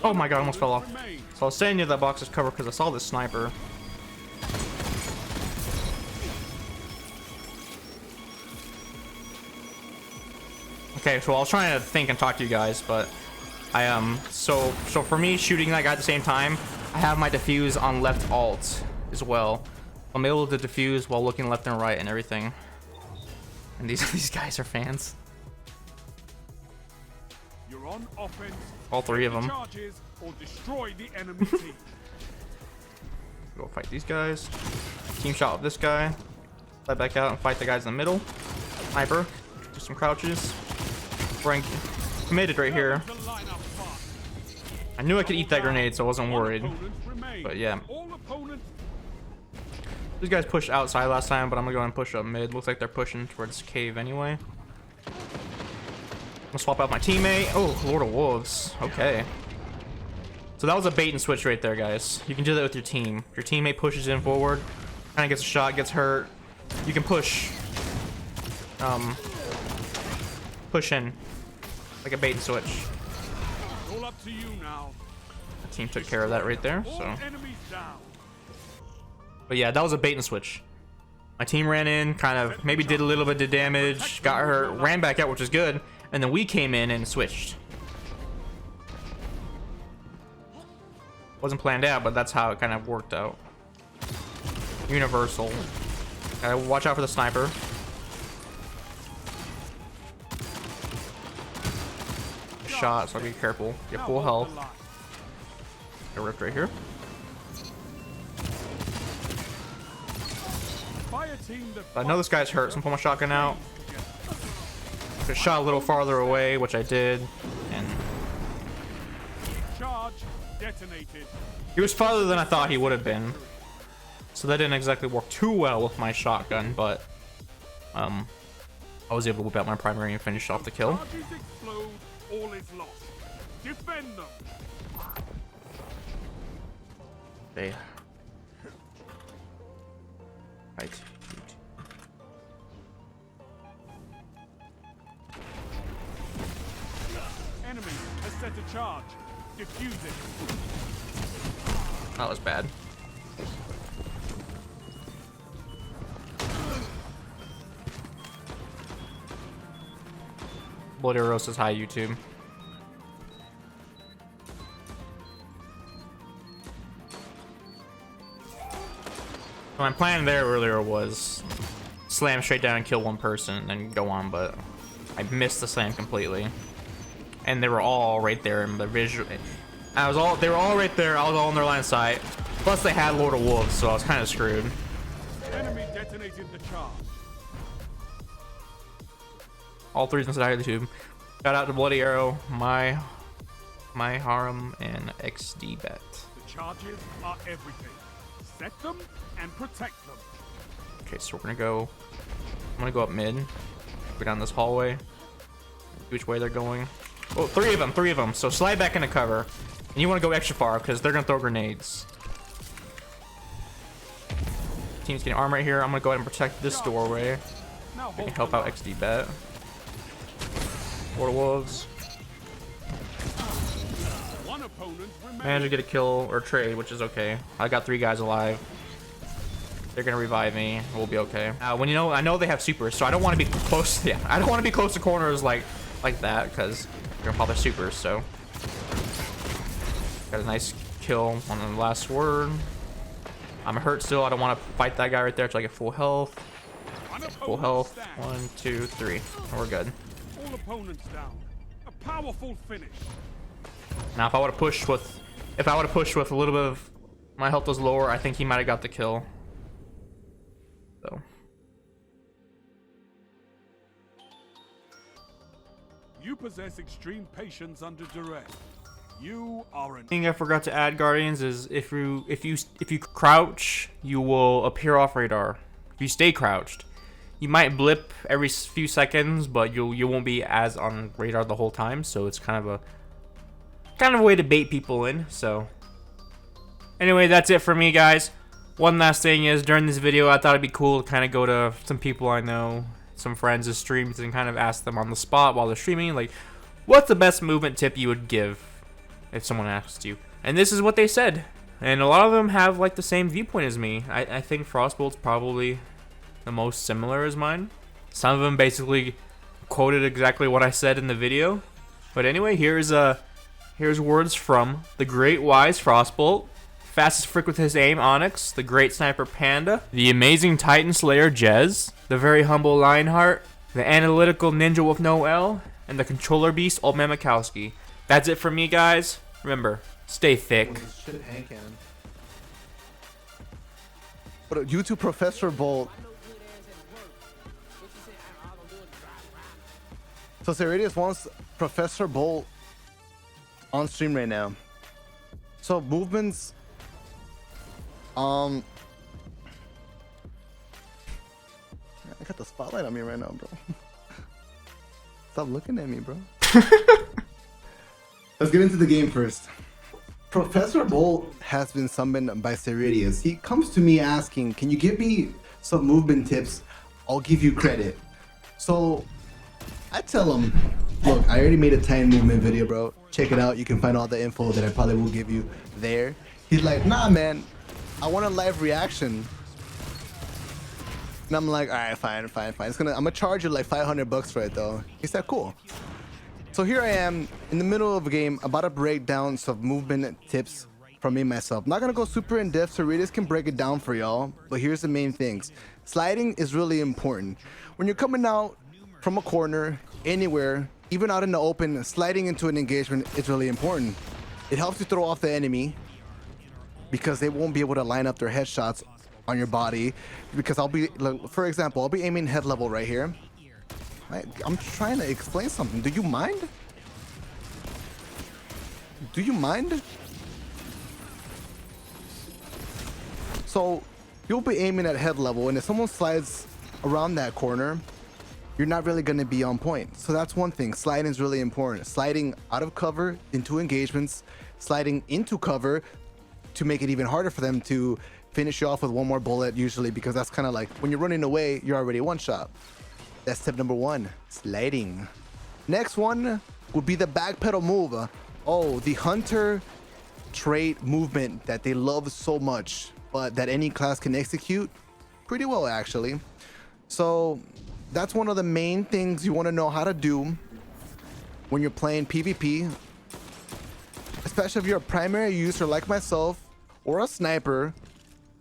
Oh my god, I almost fell off. So I was staying near that box's cover because I saw this sniper. Okay, so I was trying to think and talk to you guys, but I so for me shooting that guy at the same time, I have my defuse on left alt as well. I'm able to defuse while looking left and right and everything. And these guys are fans. You're on offense. All 3 of them. Charges or destroy the enemy team. Go fight these guys. Team shot with this guy. Slide back out and fight the guys in the middle. Sniper. Do some crouches. Rank committed right here. I knew I could eat that grenade, so I wasn't worried. But yeah. These guys pushed outside last time, but I'm gonna go and push up mid. Looks like they're pushing towards cave anyway. I'll swap out my teammate. Oh, Lord of Wolves. Okay. So that was a bait and switch right there, guys. You can do that with your team. If your teammate pushes in forward, kind of gets a shot, gets hurt, you can push. Push in. Like a bait and switch. All up to you now. The team took care of that right there, All so. enemies down. But yeah, that was a bait and switch. My team ran in, kind of maybe did a little bit of damage, got hurt, ran back out, which is good, and then we came in and switched. Wasn't planned out, but that's how it kind of worked out. Universal. Gotta watch out for the sniper. Shot, so be careful. Get full health. Get ripped right here. I know this guy's hurt, so I'm pulling my shotgun out. Just shot a little farther away, which I did, and Charge detonated. he was farther than I thought he would have been. So that didn't exactly work too well with my shotgun, but I was able to whip out my primary and finish off the kill. Charges explode, all is lost. Defend them. Okay. Right. Enemy has set a charge. Defuse it. That was bad. Bloody Rose says hi, YouTube. My plan there earlier was slam straight down and kill one person and then go on, but I missed the slam completely. And they were all right there in the visual. They were all right there. I was all in their line of sight. Plus they had Lord of Wolves, so I was kind of screwed. Enemy detonated the charge. All three inside of the tube. Shout out to Bloody Arrow, my harem, and XD Bet. The charges are everything. Set them and protect them. Okay, so I'm gonna go up mid. Go down this hallway. Which way they're going. Oh, three of them. So slide back into cover. And you want to go extra far because they're gonna throw grenades. Team's getting arm right here. I'm gonna go ahead and protect this doorway. Now I can help out XD Bet. Lord of Wolves. one opponent remains. Managed to get a kill or trade, which is okay. I got 3 guys alive. They're gonna revive me. We'll be okay. When I know they have supers, so I don't want to be close. Yeah, I don't want to be close to corners like that because they're gonna pop their supers. So got a nice kill on the last word. I'm hurt still. I don't want to fight that guy right there until I get full health. Full health. 1, 2, 3. We're good. All opponents down. A powerful finish. Now, if I would have pushed with a little bit of my health was lower, I think he might have got the kill. So. You possess extreme patience under duress. You are an Thing I forgot to add, Guardians, is if you crouch, you will appear off radar. If you stay crouched, you might blip every few seconds, but you won't be as on radar the whole time. So it's kind of a way to bait people in. So anyway, that's it for me, guys. One last thing is, during this video, I thought it'd be cool to kind of go to some people I know, some friends' streams, and kind of ask them on the spot while they're streaming, like, what's the best movement tip you would give if someone asked you? And this is what they said. And a lot of them have like the same viewpoint as me. I think Frostbolt's probably the most similar as mine. Some of them basically quoted exactly what I said in the video. But anyway, here's words from the great wise Frostbolt, fastest frick with his aim Onyx, the great sniper Panda, the amazing Titan Slayer Jez, the very humble Lionheart, the analytical ninja with no L, and the controller beast Old Man Mikowski. That's it for me, guys. Remember, stay thick. Shit, hand cannon. But YouTube Professor Bolt. So Cerridius wants Professor Bolt on stream right now. So movements. I got the spotlight on me right now, bro. Stop looking at me, bro. Let's get into the game first. Professor Bolt has been summoned by Cerridius. He comes to me asking, can you give me some movement tips? I'll give you credit. So I tell him, look, I already made a 10 movement video, bro. Check it out. You can find all the info that I probably will give you there. He's like, nah, man, I want a live reaction. And I'm like, all right, fine. I'm gonna charge you like $500 for it though. He said, cool. So here I am in the middle of a game, about to break down some movement tips from me myself. Not gonna go super in depth, so Cerridius can break it down for y'all. But here's the main things. Sliding is really important. When you're coming out from a corner, anywhere, even out in the open, sliding into an engagement is really important. It helps you throw off the enemy because they won't be able to line up their headshots on your body. Because I'll be, like, for example, I'll be aiming head level right here. I'm trying to explain something. Do you mind? Do you mind? So you'll be aiming at head level, and if someone slides around that corner, you're not really going to be on point. So that's one thing. Sliding is really important. Sliding out of cover into engagements, sliding into cover to make it even harder for them to finish you off with one more bullet, usually, because that's kind of like when you're running away, you're already one shot. That's tip number one, sliding. Next one would be the backpedal move. Oh, the hunter trait movement that they love so much, but that any class can execute pretty well, actually. So that's one of the main things you want to know how to do when you're playing PvP, especially if you're a primary user like myself or a sniper.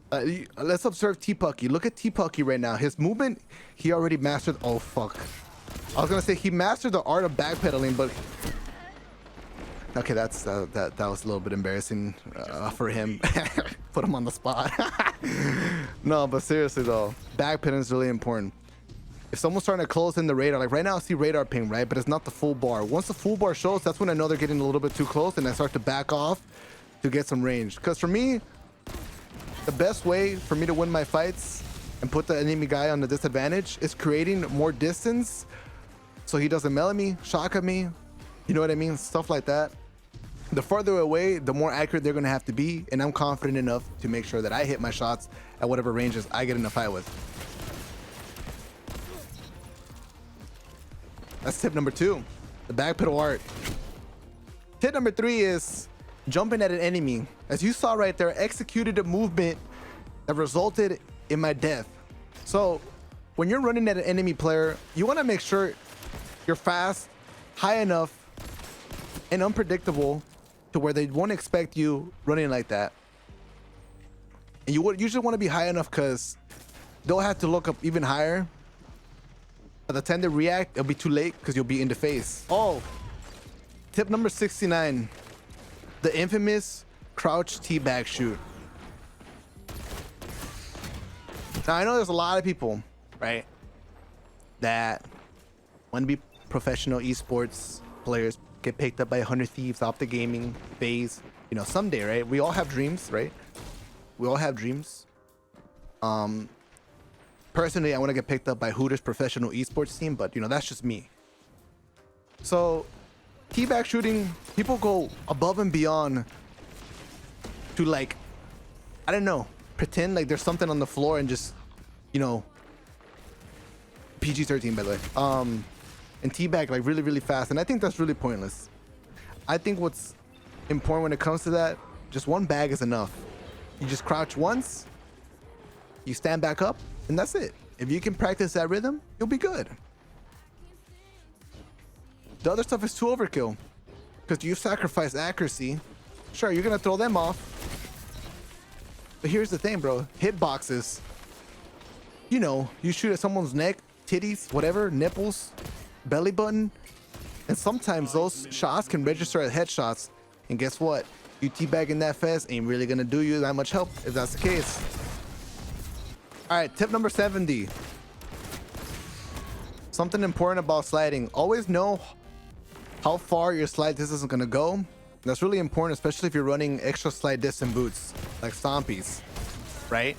Let's observe T-Pucky. Look at T-Pucky right now. His movement, he already mastered. Oh, fuck. I was going to say he mastered the art of backpedaling, but... Okay, that was a little bit embarrassing for him. Put him on the spot. No, but seriously, though, backpedaling is really important. If someone's starting to close in the radar, like right now I see radar ping, right? But it's not the full bar. Once the full bar shows, that's when I know they're getting a little bit too close, and I start to back off to get some range. Because for me, the best way for me to win my fights and put the enemy guy on the disadvantage is creating more distance so he doesn't melee me, shotgun me, you know what I mean? Stuff like that. The farther away, the more accurate they're going to have to be, and I'm confident enough to make sure that I hit my shots at whatever ranges I get in a fight with. That's tip number 2, the backpedal art. Tip number 3 is jumping at an enemy. As you saw right there, executed a movement that resulted in my death. So when you're running at an enemy player, you want to make sure you're fast, high enough, and unpredictable to where they won't expect you running like that. And you would usually want to be high enough because they'll have to look up even higher. By the time they react, it'll be too late because you'll be in the face. Oh, tip number 69. The infamous crouch teabag shoot. Now I know there's a lot of people, right, that want to be professional esports players, get picked up by 100 thieves off the gaming phase. You know, someday, right? We all have dreams, right? We all have dreams. Personally, I want to get picked up by Hooters professional esports team, but you know, that's just me. So teabag shooting, people go above and beyond to, like, I don't know, pretend like there's something on the floor and just, you know, PG-13 by the way, and teabag like really, really fast. And I think that's really pointless. I think what's important when it comes to that, just one bag is enough. You just crouch once, you stand back up, and that's it. If you can practice that rhythm, you'll be good. The other stuff is too overkill because you sacrifice accuracy. Sure, you're gonna throw them off, but here's the thing, bro. Hitboxes, you know, you shoot at someone's neck, titties, whatever, nipples, belly button, and sometimes those shots can register as headshots. And guess what? You teabagging that fast ain't really gonna do you that much help if that's the case. All right, tip number 70. Something important about sliding. Always know how far your slide distance is gonna go. That's really important, especially if you're running extra slide distance boots like Stompies, right?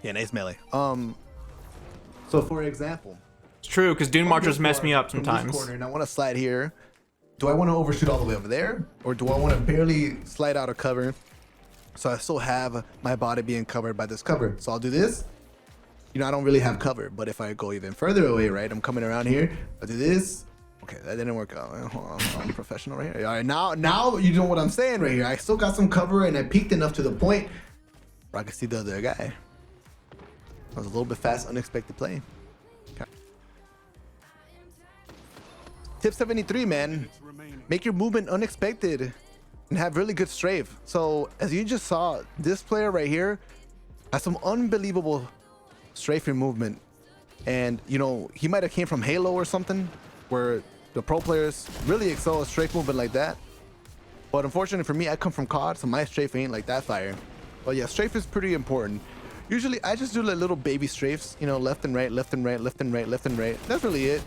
Yeah, nice melee. So for example, It's true, because Dune Marchers mess me up from this sometimes. corner, and I want to slide here. Do I want to overshoot all the way over there, or do I want to barely slide out of cover, so I still have my body being covered by this cover? So I'll do this. You know, I don't really have cover, but if I go even further away, right, I'm coming around here. I'll do this. Okay, that didn't work out. Hold on, I'm professional right here. All right, now you know what I'm saying right here. I still got some cover, and I peaked enough to the point where I can see the other guy. That was a little bit fast, unexpected play. Okay. Tip 73, man. Make your movement unexpected and have really good strafe. So as you just saw, this player right here has some unbelievable strafing movement. And you know, he might have came from Halo or something where the pro players really excel at strafe movement like that. But unfortunately for me, I come from COD, so my strafe ain't like that fire. But yeah, strafe is pretty important. Usually I just do like little baby strafes, you know, left and right, left and right, left and right, left and right. That's really it.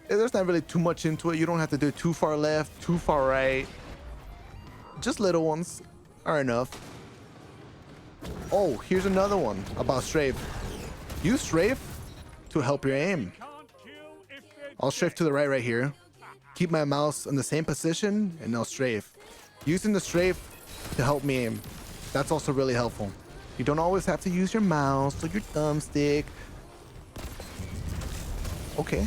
There's not really too much into it. You don't have to do too far left, too far right. Just little ones are enough. Oh, here's another one about strafe. Use strafe to help your aim. I'll strafe to the right here. Keep my mouse in the same position and I'll strafe. Using the strafe to help me aim. That's also really helpful. You don't always have to use your mouse or your thumbstick. Okay.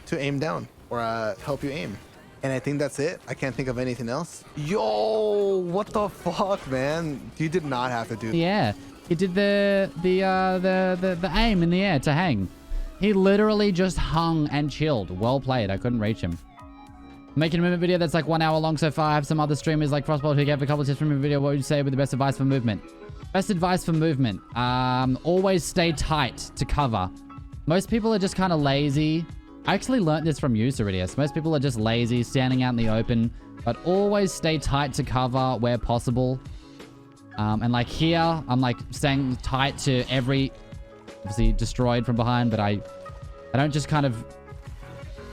To aim down or help you aim. And I think that's it. I can't think of anything else. Yo, what the fuck, man? You did not have to do that. Yeah, he did the aim in the air to hang. He literally just hung and chilled. Well played. I couldn't reach him. Making a movement video that's like 1 hour long so far. I have some other streamers like Frostbolt who gave a couple of tips from a video. What would you say with the best advice for movement? Best advice for movement. Always stay tight to cover. Most people are just kind of lazy. I actually learned this from you, Cerridius. Most people are just lazy, standing out in the open, but always stay tight to cover where possible. And like here, I'm like staying tight to every, obviously destroyed from behind, but I don't just kind of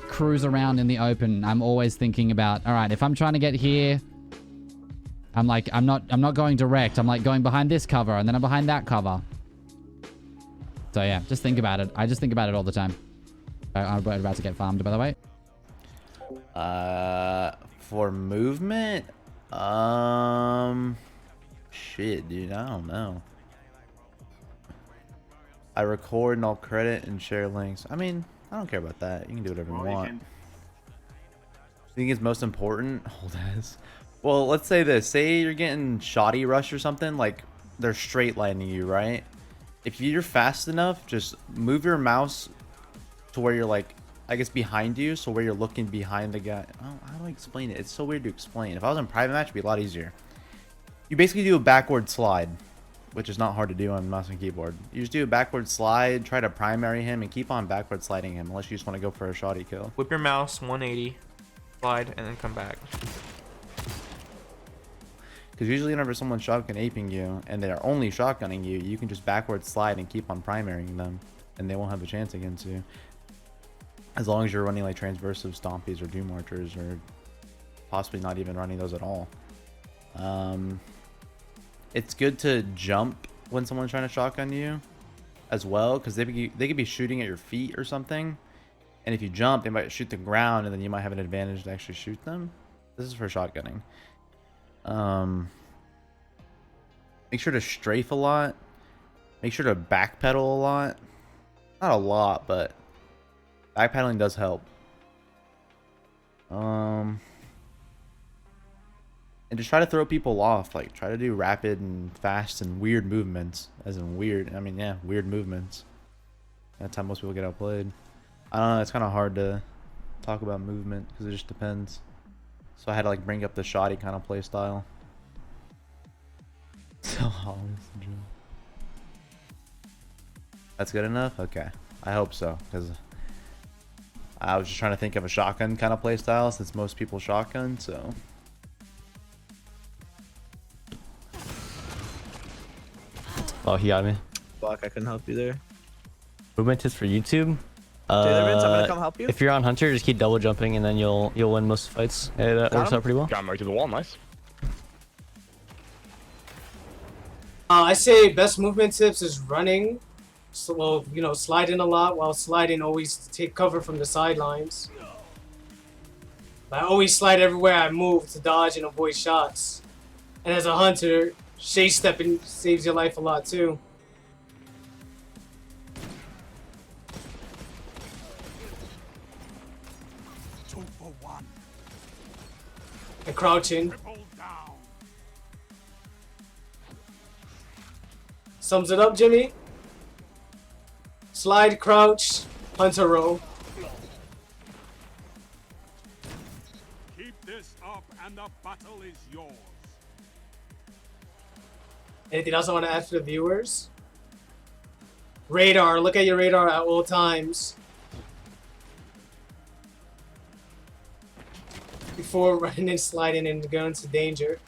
cruise around in the open. I'm always thinking about, all right, if I'm trying to get here, I'm like, I'm not going direct. I'm like going behind this cover and then I'm behind that cover. So yeah, just think about it. I just think about it all the time. I'm about to get farmed, by the way. For movement, shit, dude, I don't know. I record and I'll credit and share links. I mean, I don't care about that. You can do whatever you want. I think it's most important. Hold this. Well, let's say this. Say you're getting shoddy rush or something, like they're straight lining you, right? If you're fast enough, just move your mouse to where you're like, I guess behind you, so where you're looking behind the guy. Oh, how do I explain it? It's so weird to explain. If I was in private match, it'd be a lot easier. You basically do a backward slide, which is not hard to do on mouse and keyboard. You just do a backward slide, try to primary him, and keep on backward sliding him, unless you just want to go for a shoddy kill. Whip your mouse 180, slide, and then come back. Because usually whenever someone's shotgun aping you, and they're only shotgunning you, you can just backward slide and keep on primarying them, and they won't have a chance against you. As long as you're running like transversive stompies or doom marchers, or possibly not even running those at all. It's good to jump when someone's trying to shotgun you as well, because they could be shooting at your feet or something, and if you jump, they might shoot the ground, and then you might have an advantage to actually shoot them. This is for shotgunning. Make sure to strafe a lot. Make sure to backpedal a lot. Not a lot, but backpedaling does help. And just try to throw people off. Like, try to do rapid and fast and weird movements. As in weird, I mean, yeah, weird movements. That's how most people get outplayed. I don't know, it's kind of hard to talk about movement because it just depends. So I had to like bring up the shoddy kind of play style. So that's good enough? Okay. I hope so, because I was just trying to think of a shotgun kind of play style since most people shotgun, so. Oh, he got me. Fuck, I couldn't help you there. Movement tips for YouTube. I'm gonna come help you. If you're on Hunter, just keep double jumping and then you'll win most fights. Hey, that works out pretty well. Got him right to the wall, nice. I say best movement tips is running well, you know, slide in a lot. While sliding, always take cover from the sidelines. I always slide everywhere I move to dodge and avoid shots. And as a hunter, shade stepping saves your life a lot too. And crouching. Sums it up, Jimmy. Slide, crouch, hunter row. Keep this up and the battle is yours. Anything else I want to add for the viewers? Radar. Look at your radar at all times. Before running and sliding and going into danger.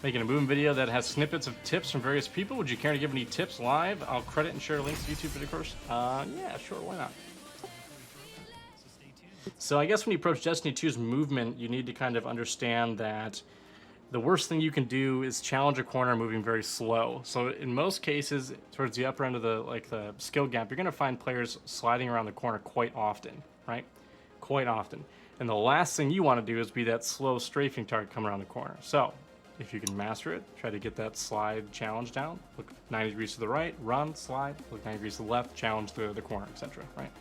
Making a movement video that has snippets of tips from various people. Would you care to give any tips live? I'll credit and share links to YouTube video course. Yeah, sure, why not? So I guess when you approach Destiny 2's movement, you need to kind of understand that the worst thing you can do is challenge a corner moving very slow. So in most cases, towards the upper end of the skill gap, you're going to find players sliding around the corner quite often, right? Quite often. And the last thing you want to do is be that slow strafing target coming around the corner. So if you can master it, try to get that slide challenge down. Look 90 degrees to the right, run, slide. Look 90 degrees to the left, challenge the corner, etc. Right?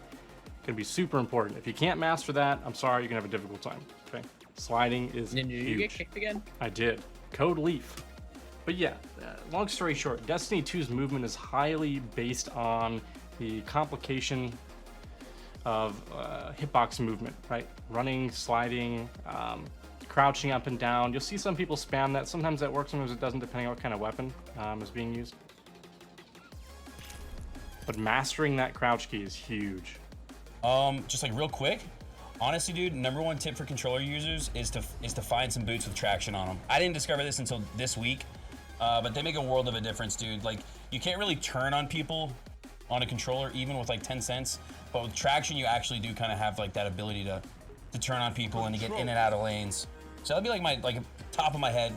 Can be super important. If you can't master that, I'm sorry, you're gonna have a difficult time. Okay, sliding is huge. Did you get kicked again? I did. Code Leaf. But yeah, long story short, Destiny 2's movement is highly based on the complication of hitbox movement, right? Running, sliding, crouching up and down. You'll see some people spam that. Sometimes that works, sometimes it doesn't, depending on what kind of weapon is being used. But mastering that crouch key is huge. Just like real quick, honestly, dude, #1 tip for controller users is to find some boots with traction on them. I didn't discover this until this week, but they make a world of a difference, dude. Like, you can't really turn on people on a controller, even with like 10 cents, but with traction, you actually do kind of have like that ability to turn on people and to get in and out of lanes. So that'd be like my top of my head.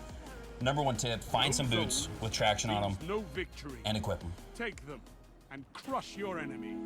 #1 tip: find some boots with traction on them No victory. and equip them. Take them and crush your enemies.